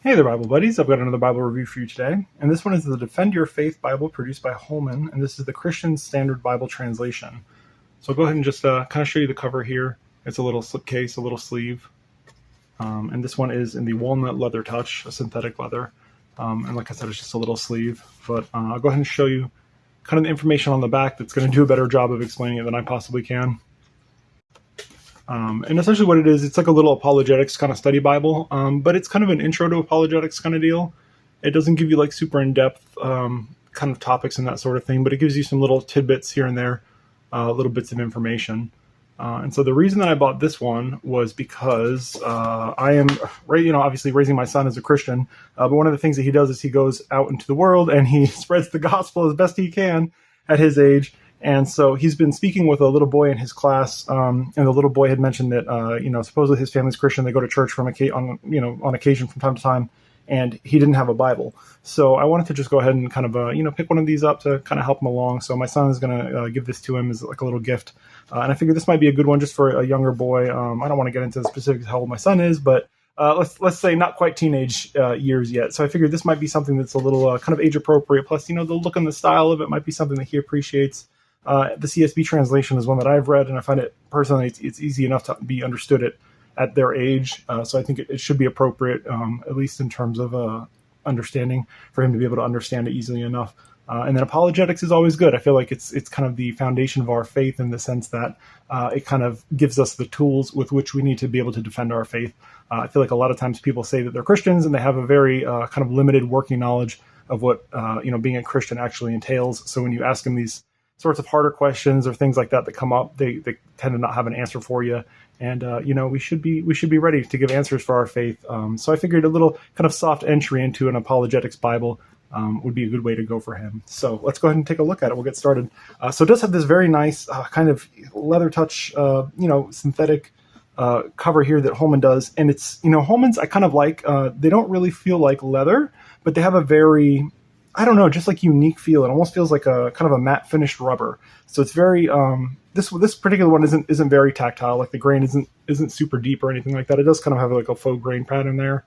Hey there, Bible buddies. I've got another Bible review for you today, and this one is the Defend Your Faith Bible produced by Holman, and this is the Christian Standard Bible translation. So I'll go ahead and just kind of show you the cover here. It's a little slipcase, a little sleeve, and this one is in the walnut Leathertouch, a synthetic leather, and like I said, it's just a little sleeve, but I'll go ahead and show you kind of the information on the back that's going to do a better job of explaining it than I possibly can. And essentially what it is, it's like a little apologetics kind of study Bible, but it's kind of an intro to apologetics kind of deal. It doesn't give you like super in-depth kind of topics and that sort of thing, but it gives you some little tidbits here and there, little bits of information. And so the reason that I bought this one was because I am, obviously raising my son as a Christian, but one of the things that he does is he goes out into the world and he spreads the gospel as best he can at his age. And so he's been speaking with a little boy in his class, and the little boy had mentioned that, supposedly his family's Christian. They go to church on occasion from time to time, and he didn't have a Bible. So I wanted to just go ahead and kind of, pick one of these up to kind of help him along. So my son is going to give this to him as like a little gift. And I figured this might be a good one just for a younger boy. I don't want to get into the specifics of how old my son is, but let's say not quite teenage years yet. So I figured this might be something that's a little kind of age appropriate. Plus, the look and the style of it might be something that he appreciates. The CSB translation is one that I've read, and I find it personally it's easy enough to be understood at their age. So I think it should be appropriate, at least in terms of understanding, for him to be able to understand it easily enough. And then apologetics is always good. I feel like it's kind of the foundation of our faith in the sense that it kind of gives us the tools with which we need to be able to defend our faith. I feel like a lot of times people say that they're Christians and they have a very kind of limited working knowledge of what being a Christian actually entails. So when you ask them these sorts of harder questions or things like that come up, they tend to not have an answer for you. And, we should be ready to give answers for our faith. So I figured a little kind of soft entry into an apologetics Bible would be a good way to go for him. So let's go ahead and take a look at it. We'll get started. So it does have this very nice kind of Leathertouch, synthetic cover here that Holman does. And it's, Holman's I kind of like, they don't really feel like leather, but they have a very, I don't know, just like unique feel. It almost feels like a kind of a matte finished rubber. So it's very this particular one isn't very tactile. Like the grain isn't super deep or anything like that. It does kind of have like a faux grain pattern there,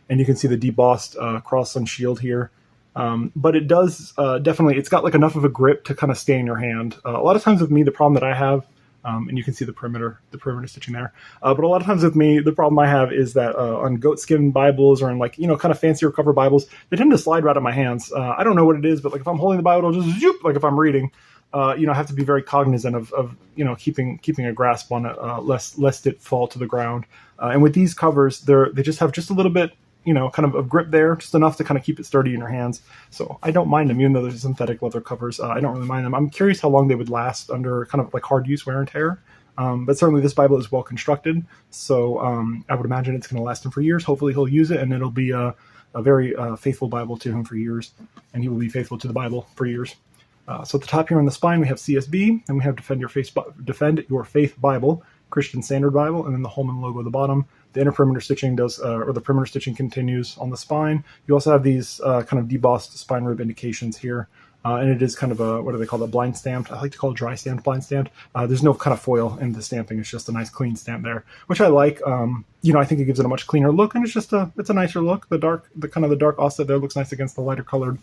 and you can see the debossed cross and shield here. But it does definitely, it's got like enough of a grip to kind of stay in your hand. A lot of times with me, the problem that I have, and you can see the perimeter stitching there. But a lot of times with me, the problem I have is that on goatskin Bibles or in like, kind of fancier cover Bibles, they tend to slide right out of my hands. I don't know what it is, but like if I'm holding the Bible, it'll just zoop, like if I'm reading, I have to be very cognizant of keeping a grasp on it, lest it fall to the ground. And with these covers, they just have just a little bit, kind of grip there, just enough to kind of keep it sturdy in your hands. So I don't mind them, even though there's synthetic leather covers. I don't really mind them. I'm curious how long they would last under kind of like hard use, wear and tear. But certainly this Bible is well constructed. So I would imagine it's going to last him for years. Hopefully he'll use it, and it'll be a very faithful Bible to him for years. And he will be faithful to the Bible for years. So at the top here on the spine, we have CSB, and we have Defend Your Faith Bible, Christian Standard Bible, and then the Holman logo at the bottom. The inner perimeter stitching the perimeter stitching continues on the spine. You also have these kind of debossed spine rib indications here. And it is kind of a, what do they call that, blind stamped? I like to call it dry stamped, blind stamped. There's no kind of foil in the stamping. It's just a nice clean stamp there, which I like. I think it gives it a much cleaner look, and it's a nicer look. The dark offset there looks nice against the lighter colored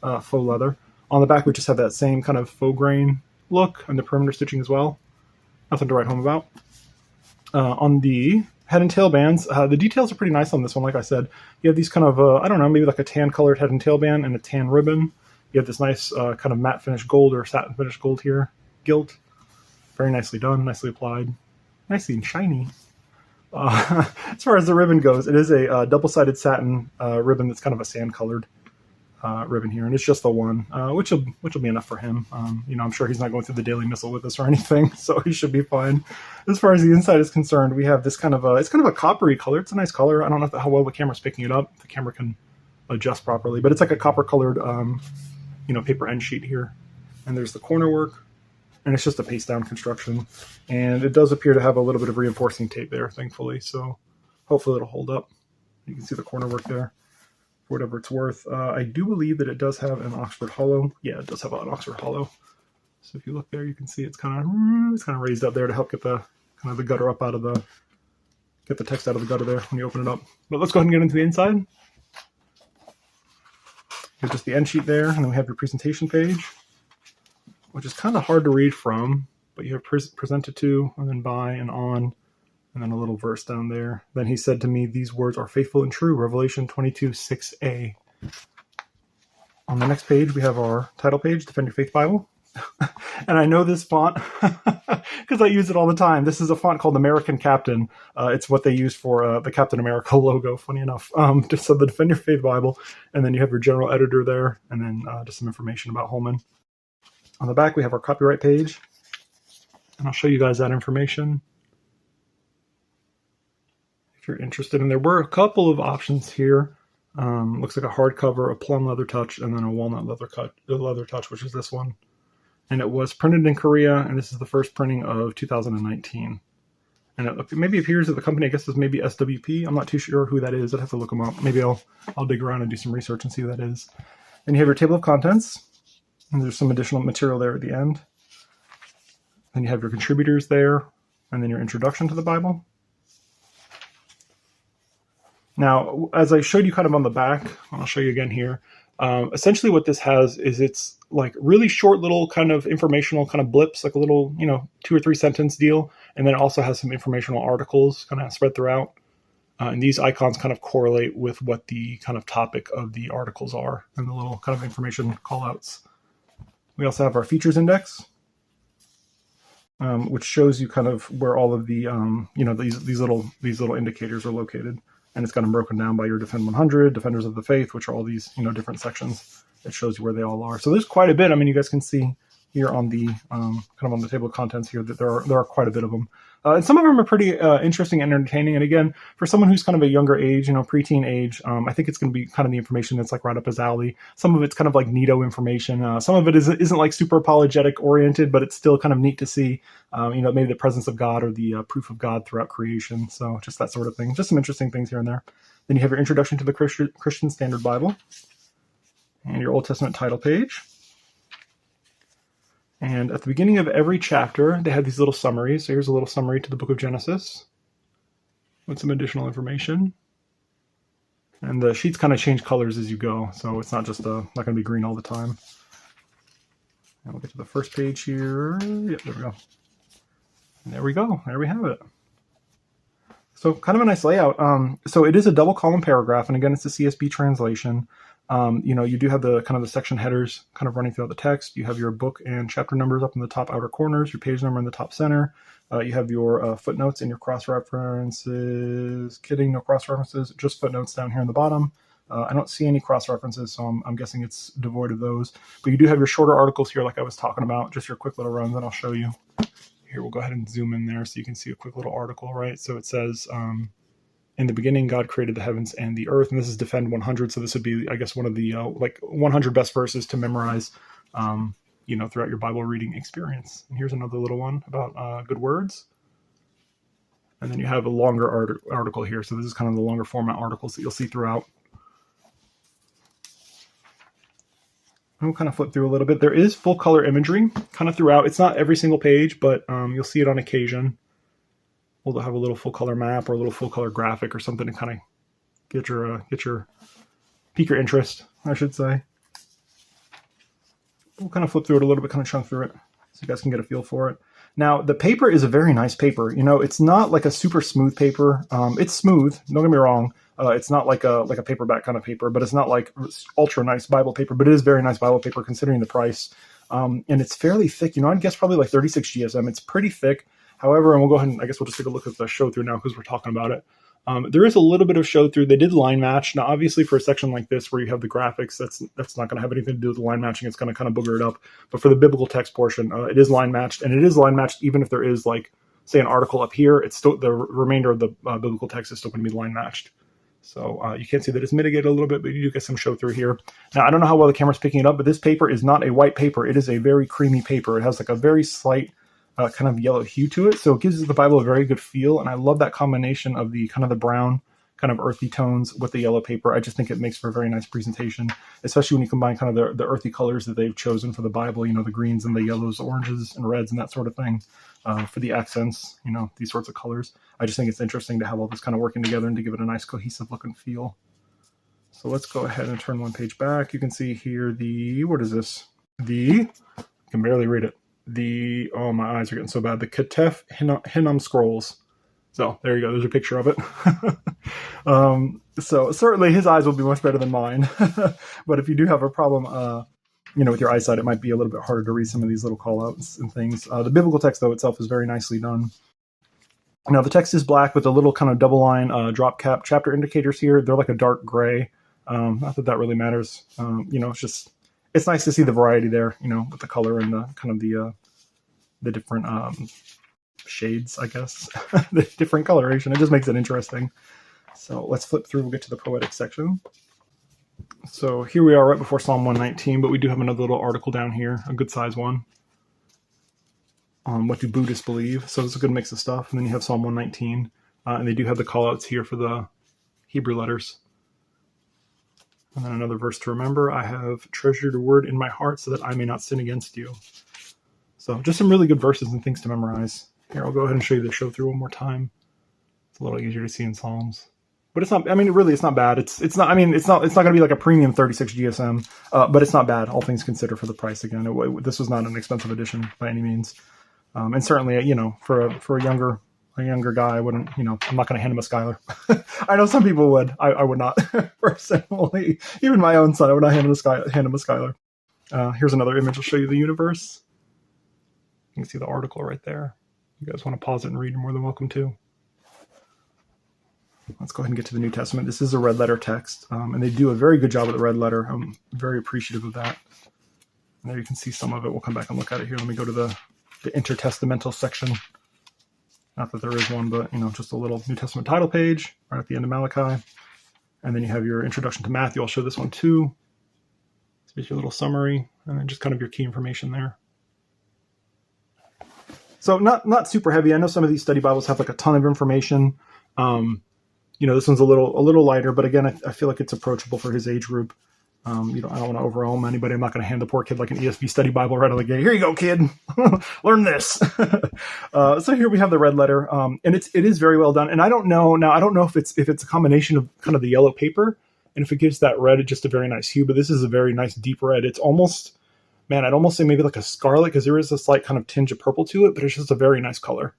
faux leather. On the back, we just have that same kind of faux grain look, and the perimeter stitching as well. Nothing to write home about. On the head and tail bands, the details are pretty nice on this one. Like I said, you have these kind of, maybe like a tan colored head and tail band and a tan ribbon. You have this nice kind of matte finish gold or satin finish gold here, gilt. Very nicely done, nicely applied, nicely and shiny. As far as the ribbon goes, it is a double-sided satin ribbon that's kind of a sand colored ribbon here, and it's just the one, which will be enough for him. I'm sure he's not going through the daily missal with us or anything, so he should be fine. As far as the inside is concerned, we have this kind of it's kind of a coppery color. It's a nice color. I don't know how well the camera's picking it up. The camera can adjust properly, but it's like a copper colored, paper end sheet here. And there's the corner work, and it's just a paste down construction. And it does appear to have a little bit of reinforcing tape there, thankfully. So hopefully it'll hold up. You can see the corner work there. Whatever it's worth. I do believe that it does have an Oxford hollow. Yeah, it does have an Oxford hollow. So if you look there, you can see it's kind of raised up there to help get the kind of the gutter up out of the, get the text out of the gutter there when you open it up. But let's go ahead and get into the inside. Here's just the end sheet there, and then we have your presentation page, which is kind of hard to read from, but you have presented to, and then by, and on, and then a little verse down there. Then he said to me, these words are faithful and true, Revelation 22:6a. On the next page, we have our title page, Defend Your Faith Bible. And I know this font because I use it all the time. This is a font called American Captain. It's what they use for the Captain America logo, funny enough. Just so the Defend Your Faith Bible. And then you have your general editor there, and then just some information about Holman. On the back, we have our copyright page. And I'll show you guys that information if you're interested. And there were a couple of options here. Looks like a hardcover, a plum leather touch, and then a walnut leather touch, which is this one. And it was printed in Korea, and this is the first printing of 2019. And it maybe appears that the company, I guess, is maybe SWP. I'm not too sure who that is. I'd have to look them up. Maybe I'll dig around and do some research and see who that is. And you have your table of contents, and there's some additional material there at the end. Then you have your contributors there, and then your introduction to the Bible. Now, as I showed you kind of on the back, I'll show you again here. Essentially what this has is it's like really short little kind of informational kind of blips, like a little, 2 or 3 sentence deal. And then it also has some informational articles kind of spread throughout. And these icons kind of correlate with what the kind of topic of the articles are and the little kind of information callouts. We also have our features index, which shows you kind of where all of the, these little indicators are located. And it's got them broken down by your Defend 100, Defenders of the Faith, which are all these, different sections. It shows you where they all are. So there's quite a bit. I mean, you guys can see here on the kind of on the table of contents here that there are quite a bit of them. And some of them are pretty interesting and entertaining. And again, for someone who's kind of a younger age, preteen age, I think it's going to be kind of the information that's like right up his alley. Some of it's kind of like neato information. Some of it isn't like super apologetic oriented, but it's still kind of neat to see, maybe the presence of God or the proof of God throughout creation. So just that sort of thing. Just some interesting things here and there. Then you have your introduction to the Christian Standard Bible and your Old Testament title page. And at the beginning of every chapter, they have these little summaries. So here's a little summary to the book of Genesis with some additional information. And the sheets kind of change colors as you go. So it's not just not going to be green all the time. And we'll get to the first page here. Yep, there we go. And there we go. There we have it. So kind of a nice layout. So it is a double column paragraph. And again, it's a CSB translation. You do have the kind of the section headers kind of running throughout the text. You have your book and chapter numbers up in the top outer corners, your page number in the top center. You have your footnotes and your cross-references. Kidding, no cross-references, just footnotes down here in the bottom. I don't see any cross-references, so I'm guessing it's devoid of those. But you do have your shorter articles here like I was talking about, just your quick little runs, and I'll show you. Here, we'll go ahead and zoom in there so you can see a quick little article, right? So it says... in the beginning, God created the heavens and the earth, and this is Defend 100. So this would be, I guess, one of the 100 best verses to memorize, throughout your Bible reading experience. And here's another little one about good words. And then you have a longer article here. So this is kind of the longer format articles that you'll see throughout. And we'll kind of flip through a little bit. There is full color imagery kind of throughout. It's not every single page, but you'll see it on occasion. We'll have a little full color map or a little full color graphic or something to kind of pique your interest, I should say. We'll kind of flip through it a little bit, kind of chunk through it so you guys can get a feel for it. Now, the paper is a very nice paper. It's not like a super smooth paper. It's smooth, don't get me wrong. It's not like a paperback kind of paper, but it's not like ultra nice Bible paper, but it is very nice Bible paper considering the price. And it's fairly thick. I'd guess probably like 36 GSM. It's pretty thick. However, and we'll go ahead and I guess we'll just take a look at the show through now because we're talking about it. There is a little bit of show through. They did line match. Now, obviously, for a section like this where you have the graphics, that's not going to have anything to do with the line matching. It's going to kind of booger it up. But for the biblical text portion, it is line matched, and it is line matched even if there is say an article up here. It's still the remainder of the biblical text is still going to be line matched. So you can see that it's mitigated a little bit, but you do get some show through here. Now, I don't know how well the camera's picking it up, but this paper is not a white paper. It is a very creamy paper. It has like a very slight kind of yellow hue to it. So it gives the Bible a very good feel. And I love that combination of the kind of the brown, kind of earthy tones with the yellow paper. I just think it makes for a very nice presentation, especially when you combine kind of the earthy colors that they've chosen for the Bible, the greens and the yellows, oranges and reds and that sort of thing for the accents, these sorts of colors. I just think it's interesting to have all this kind of working together and to give it a nice cohesive look and feel. So let's go ahead and turn one page back. You can see here what is this? I can barely read it. Oh, my eyes are getting so bad. The Ketef Hinnom Scrolls. So there you go. There's a picture of it. So certainly his eyes will be much better than mine. But if you do have a problem, with your eyesight, it might be a little bit harder to read some of these little call-outs and things. The biblical text, though, itself is very nicely done. Now, the text is black with a little kind of double line drop cap chapter indicators here. They're like a dark gray. Not that really matters. It's nice to see the variety there, with the color and the kind of the different shades, I guess, the different coloration. It just makes it interesting. So let's flip through. We'll get to the poetic section. So here we are right before Psalm 119, but we do have another little article down here, a good size one, on what do Buddhists believe. So it's a good mix of stuff. And then you have Psalm 119, and they do have the call-outs here for the Hebrew letters. And then another verse to remember, I have treasured your word in my heart so that I may not sin against you. So just some really good verses and things to memorize. Here, I'll go ahead and show you the show through one more time. It's a little easier to see in Psalms. But it's not, really, it's not bad. It's not going to be like a premium 36 GSM, but it's not bad, all things considered, for the price. Again, this was not an expensive edition by any means. And certainly, for a younger guy, I wouldn't, I'm not going to hand him a Skylar. I know some people would. I would not, personally. Even my own son, I would not hand him a Skylar. Here's another image. I'll show you the universe. You can see the article right there. You guys want to pause it and read, you're more than welcome to. Let's go ahead and get to the New Testament. This is a red letter text, and they do a very good job with the red letter. I'm very appreciative of that. And there you can see some of it. We'll come back and look at it here. Let me go to the intertestamental section. Not that there is one, but just a little New Testament title page right at the end of Malachi. And then you have your introduction to Matthew. I'll show this one too. It's your little summary, and then just kind of your key information there. So not super heavy. I know some of these study Bibles have like a ton of information. This one's a little lighter, but again, I feel like it's approachable for his age group. I don't want to overwhelm anybody. I'm not going to hand the poor kid like an ESV study Bible right out of the gate. Here you go, kid. Learn this. So here we have the red letter, and it is very well done. And I don't know if it's a combination of kind of the yellow paper, and if it gives that red just a very nice hue. But this is a very nice deep red. It's almost, I'd almost say maybe like a scarlet, because there is a slight kind of tinge of purple to it, but it's just a very nice color.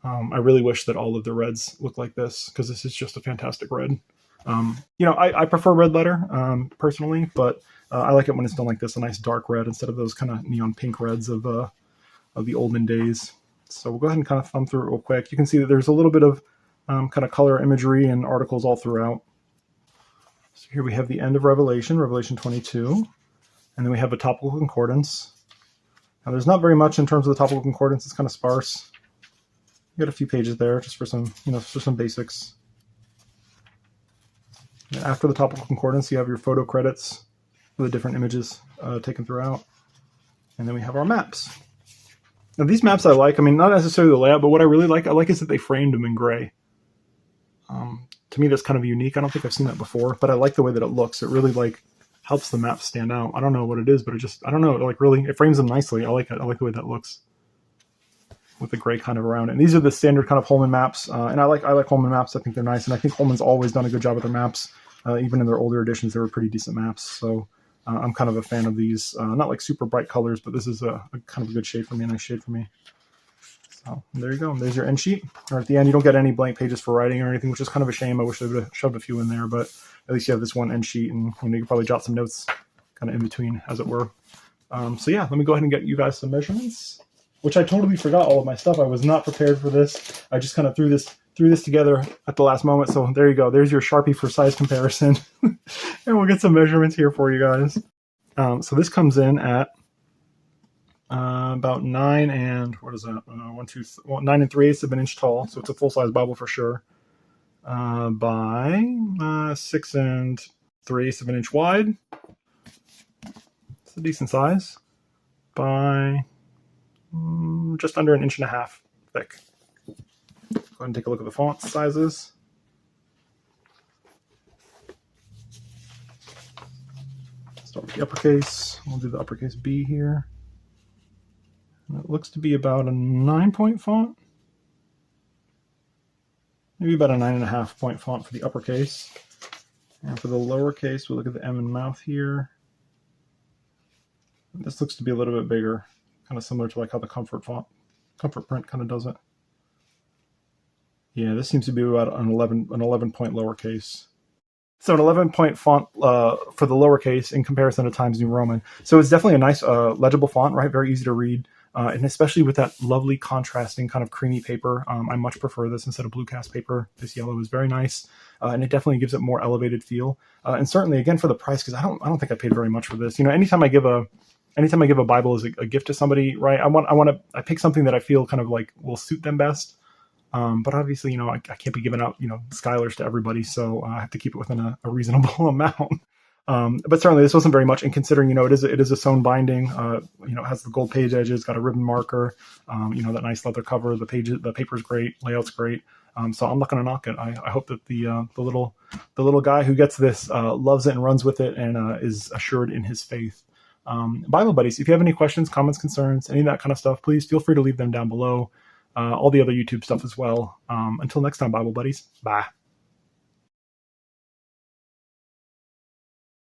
I really wish that all of the reds look like this, because this is just a fantastic red. I prefer red letter personally, but I like it when it's done like this, a nice dark red instead of those kind of neon pink reds of the olden days. So we'll go ahead and kind of thumb through it real quick. You can see that there's a little bit of kind of color imagery and articles all throughout. So here we have the end of Revelation 22, and then we have a topical concordance. Now there's not very much in terms of the topical concordance. It's kind of sparse. You got a few pages there just for some, for some basics. And after the topical concordance, you have your photo credits for the different images taken throughout. And then we have our maps. Now these maps I like. Not necessarily the layout, but what I really like, is that they framed them in gray. To me, that's kind of unique. I don't think I've seen that before, but I like the way that it looks. It really helps the map stand out. I don't know what it is, but I don't know. It frames them nicely. I like it. I like the way that looks, with the gray kind of around it. And these are the standard kind of Holman maps. And I like Holman maps. I think they're nice. And I think Holman's always done a good job with their maps. Even in their older editions, they were pretty decent maps. So I'm kind of a fan of these. Not like super bright colors, but this is a kind of a good shade for me, a nice shade for me. So there you go. There's your end sheet. Or at the end, you don't get any blank pages for writing or anything, which is kind of a shame. I wish I would have shoved a few in there, but at least you have this one end sheet, and you can probably jot some notes kind of in between, as it were. So yeah, let me go ahead and get you guys some measurements, which I totally forgot all of my stuff. I was not prepared for this. I just kind of threw this together at the last moment. So there you go. There's your Sharpie for size comparison. And we'll get some measurements here for you guys. So this comes in at about 9 and, what is that? 9 3/8 of an inch tall. So it's a full-size Bible for sure. By 6 3/8 of an inch wide. It's a decent size. By just under 1.5 inches thick. Go ahead and take a look at the font sizes. Start with the uppercase. We'll do the uppercase B here. And it looks to be about a 9-point font. Maybe about a 9.5-point font for the uppercase. And for the lowercase, we'll look at the M in mouth here. This looks to be a little bit bigger, kind of similar to like how the Comfort Print kind of does it. Yeah, this seems to be about an 11 point lowercase. So an 11-point font for the lowercase in comparison to Times New Roman. So it's definitely a nice legible font, right? Very easy to read. And especially with that lovely contrasting kind of creamy paper. I much prefer this instead of blue cast paper. This yellow is very nice. And it definitely gives it more elevated feel. And certainly, again, for the price, because I don't think I paid very much for this. You know, anytime I give a Bible as a gift to somebody, right? I pick something that I feel kind of like will suit them best. But obviously, you know, I can't be giving out, you know, Skylers to everybody, so I have to keep it within a reasonable amount. But certainly this wasn't very much, and considering, you know, it is a sewn binding, you know, it has the gold page edges, got a ribbon marker, you know, that nice leather cover, the paper's great, layout's great. So I'm not going to knock it. I hope that the little guy who gets this loves it and runs with it and is assured in his faith. Bible buddies, if you have any questions, comments, concerns, any of that kind of stuff, please feel free to leave them down below. All the other YouTube stuff as well. Until next time, Bible buddies. Bye.